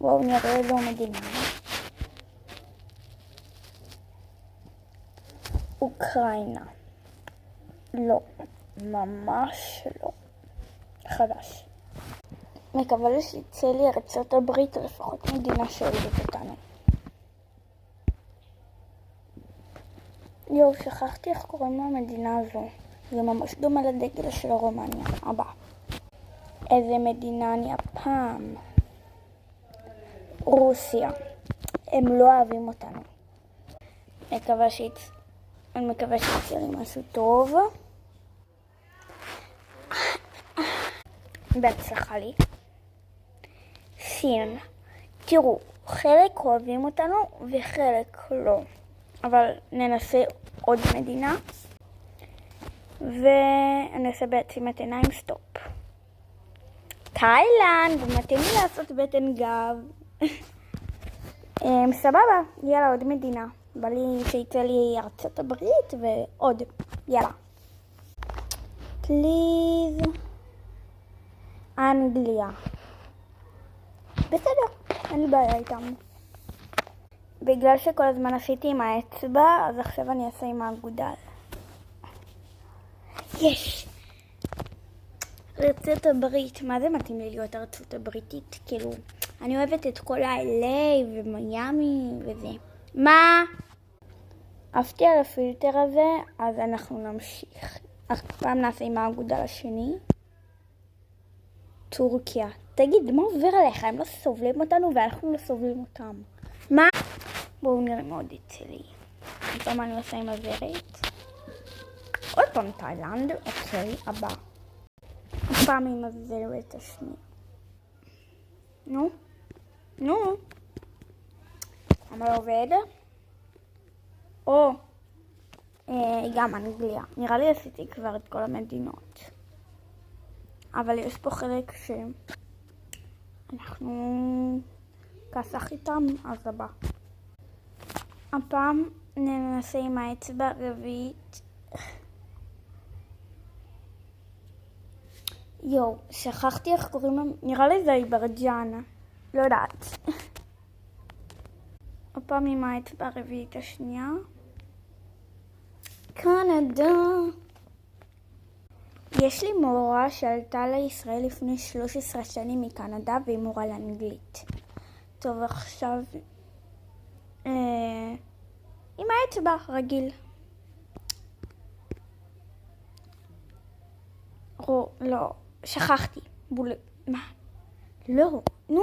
בואו נראה איזו מדינה. אוקראינה. לא, ממש לא. חדש. מקווה שיצא לי ארצות הברית, לפחות מדינה שאוהבת אותנו. יואו, שכחתי איך קוראים למדינה הזו. זה ממש דומה לדגל של רומניה. הבא. איזה מדינה אני הפעם? רוסיה. הם לא אוהבים אותנו. אני מקווה שיצא לי משהו טוב. בהצלחה לי. סין. תראו, חלק אוהבים אותנו וחלק לא. אבל ננסה עוד מדינה. ואני אעשה בעצימת עיניים סטופ. תאילנד, מתאים לי לעשות בטן גב. סבבה, יאללה, עוד מדינה. בא לי שיצא לי ארצות הברית ועוד. יאללה. פליז. אנגליה. בסדר, אין לי בעיה איתם. בגלל שכל הזמן עשיתי עם האצבע, אז עכשיו אני אעשה עם האגודל. יש! ארצות הברית. מה זה מתאים לי להיות ארצות הבריטית? כאילו, אני אוהבת את כל ה-LA ומיימי וזה. מה? עפתי על הפילטר הזה, אז אנחנו נמשיך. פעם נעשה עם האגודל השני. טורקיה. תגיד, מה עובר עליך? הם לא סובלים אותנו ואנחנו לא סובלים אותם. מה? בואו נראה מאוד יצא לי. פעם אני עושה עם הזרת. עוד פעם תאילנד. אוקיי, הבא. פעם עם הזרת השנייה. נו. למה לא עובד? גם אנגליה. נראה לי עשיתי כבר את כל המדינות. אבל יש פה חלק שאנחנו כסח איתם, אז הבא. הפעם ננסה עם האצבע רביעית. יואו, שכחתי איך קוראים להם. נראה לי זה אזרבייג'אן. לא יודעת. הפעם עם האצבע הרביעית השנייה. קנדה. יש לי מורה שעלתה לישראל לפני 13 שנים מקנדה והיא מורה לאנגלית. טוב, עכשיו עם האצבע רגיל. לא, שכחתי. מה? לא, נו.